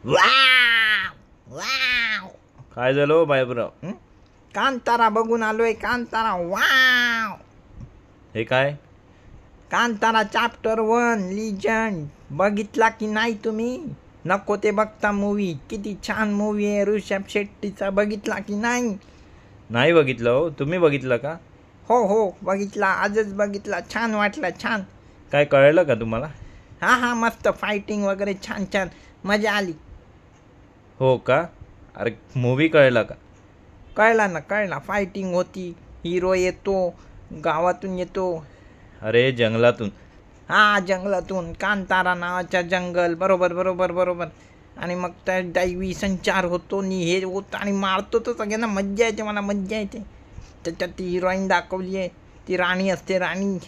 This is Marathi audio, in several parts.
Wow wow. काय झालं हो बायबराव? कांतारा बघून आलोय, कांतारा. वाव. हे काय? कांतारा चॅप्टर 1 लिजंड बघितला की नाही तुम्ही? नको ते बघता मूवी. किती छान मूवी आहे ऋषभ शेट्टीचा. बघितला की नाही? नाही बघितलं हो. तुम्ही बघितलं का? हो हो बघितला, आजच बघितला. छान वाटला, छान. काय कळलं का तुम्हाला? हा मस्त फायटिंग वगैरे छान छान, मजा आली. हो का? अरे मूवी कळला का? कळला. फायटिंग होती, हिरो येतो, गावातून येतो. अरे जंगलातून. जंगलातून. कांतारा नावाच्या जंगल. बरोबर. आणि मग त्या दैवी संचार होतो आणि हे होतं आणि मारतो तो सगळ्यांना. मज्जा येते, मला मज्जा येते. त्याच्यात ती हिरोईन दाखवली आहे, ती राणी असते. राणी,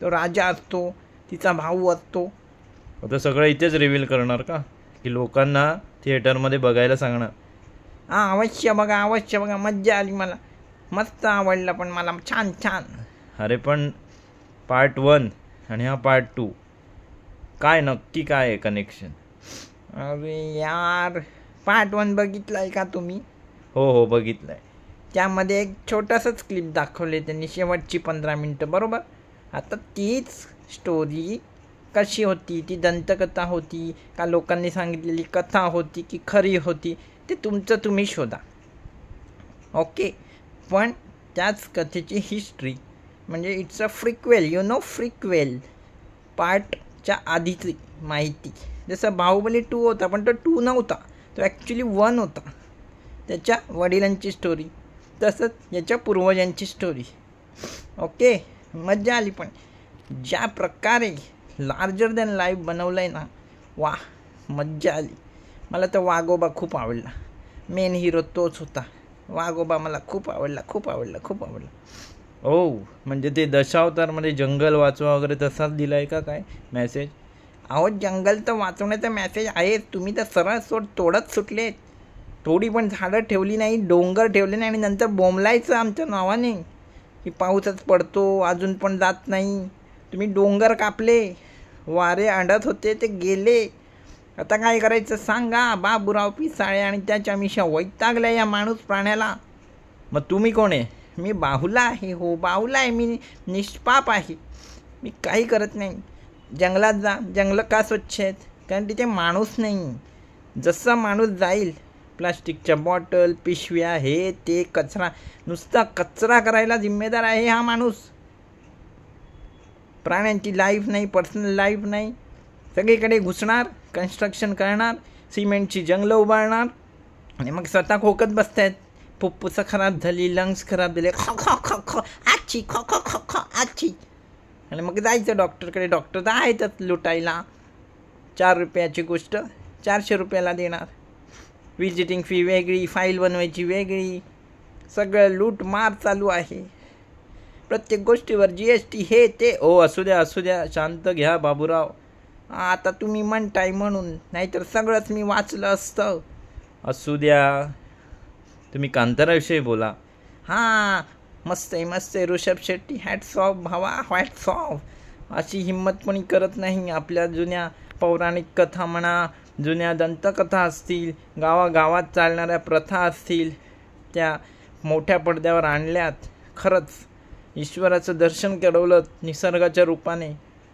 तो राजा असतो, तिचा भाऊ असतो. आता सगळं इथेच रिव्हील करणार का, की लोकांना थिएटरमध्ये बघायला सांगणार? अवश्य बघा. मज्जा आली, मला मस्त आवडलं. पण मला छान. अरे पण पार्ट 1 आणि हा पार्ट 2 काय नक्की काय आहे कनेक्शन? अरे यार, पार्ट 1 बघितलाय का तुम्ही? हो बघितलंय. त्यामध्ये एक छोटंसंच क्लिप दाखवले त्यांनी, शेवटची 15 मिनटं. बरोबर. आता तीच स्टोरी कशी होती? ती दंतकथा होती का लोकांनी सांगितलेली कथा होती की खरी होती? ते तुम्ही शोधा. ओके. पण त्याच कथेची हिस्ट्री म्हणजे इट्स अ फ्रिक्वेल, फ्रिक्वेल. पार्टच्या आधीची माहिती. जसं बाहुबली 2 होता, पण तो 2 नव्हता, तो ॲक्च्युली 1 होता. त्याच्या वडिलांची स्टोरी, तसंच याच्या पूर्वजांची स्टोरी. ओके. मज्जा आली. पण ज्या प्रकारे लार्जर दॅन लाईफ बनवलं आहे ना, वा, मज्जा आली. मला तर वाघोबा खूप आवडला. मेन हिरो तोच होता, वाघोबा. मला खूप आवडला. ओ, म्हणजे ते दशावतारमध्ये जंगल वाचवा वगैरे तसाच दिलाय का काय मेसेज? जंगल तर वाचवण्याचा मेसेज आहे. तुम्ही तर सरळ तोडत सुटले. थोडी पण झाडं ठेवली नाही, डोंगर ठेवले नाही, आणि नंतर बोंबलायचं आमच्या नावाने की पाऊसच पडतो, अजून पण जात नाही. तुम्ही डोंगर कापले, वारे अंडत होते, ते गेले. आता काय करायचं सांगा? बाबूराव पिसाळे आणि त्याच्या मिशा वैतागल्या या माणूस प्राण्याला. मग तुम्ही कोण आहे? मी बाहुला आहे. हो, बाहुला आहे मी. निष्पाप आहे. मी काही करत नाही. जंगलात जा. जंगलं का स्वच्छ आहेत? कारण तिथे माणूस नाही. जसा माणूस जाईल, प्लास्टिकच्या बॉटल, पिशव्या, हे ते कचरा, नुसता कचरा करायला जिम्मेदार आहे हा माणूस. प्राण्यांची लाईफ नाही, पर्सनल लाईफ नाही. सगळीकडे घुसणार, कन्स्ट्रक्शन करणार, सिमेंटची जंगलं उभारणार, आणि मग स्वतः खोकत बसतायत. फुफ्फुसं खराब झाली, लंग्स खराब झाले, आच्छी, आच्छी. आणि मग जायचं डॉक्टरकडे. डॉक्टर तर आहेतच लुटायला. 4 रुपयाची गोष्ट 400 रुपयाला देणार. विजिटिंग फी वेगळी, फाईल बनवायची वेगळी, सगळं लूटमार चालू आहे. प्रत्येक गोष्टीवर GST, हे ते. असू द्या, शांत घ्या बाबूराव. आता तुम्ही म्हणताय म्हणून, नाहीतर सगळंच मी वाचलं असतं. असू द्या, तुम्ही कांताराविषयी बोला. मस्त आहे ऋषभ शेट्टी. हॅट्स ऑफ भावा, हॅट्स ऑफ. अशी हिंमत कोणी करत नाही. आपल्या जुन्या पौराणिक कथा म्हणा, जुन्या दंतकथा असतील, गावागावात चालणाऱ्या प्रथा असतील, त्या मोठ्या पडद्यावर आणल्यात. खरंच ईश्वराचं दर्शन घडवलं निसर्गाच्या रूपाने.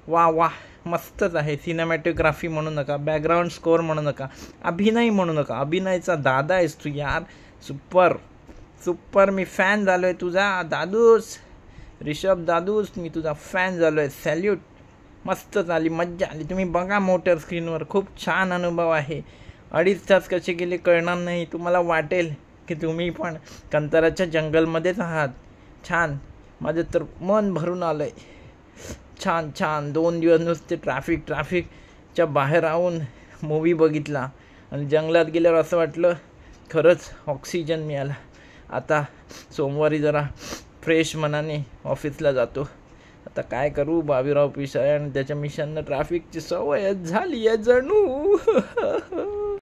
वा, मस्तच आहे. सिनेमॅटोग्राफी म्हणू नका, बॅकग्राऊंड स्कोअर म्हणू नका, अभिनय म्हणू नका. अभिनयचा दादा आहेस तू यार. सुपर. मी फॅन झालो आहे तुझा दादूस, ऋषभ दादूस. मी तुझा फॅन झालो आहे. सॅल्यूट. मस्त झाली, मज्जा आली. तुम्ही बघा मोटर स्क्रीनवर. खूप छान अनुभव आहे. 2.5 तास कसे गेले कळणार नाही. तुम्हाला वाटेल की तुम्ही पण कांताराच्या जंगलमध्येच आहात. छान. माझं तर मन भरून आलं आहे. छान. 2 दिवस नुसते ट्रॅफिकच्या बाहेर राहून मूवी बघितला, आणि जंगलात गेल्यावर असं वाटलं खरंच ऑक्सिजन मिळाला. आता सोमवारी जरा फ्रेश मनाने ऑफिसला जातो. आता काय करू, बाबूराव पिसाळे आणि त्याच्या मिशननं ट्रॅफिकची सवयच झाली आहे जणू.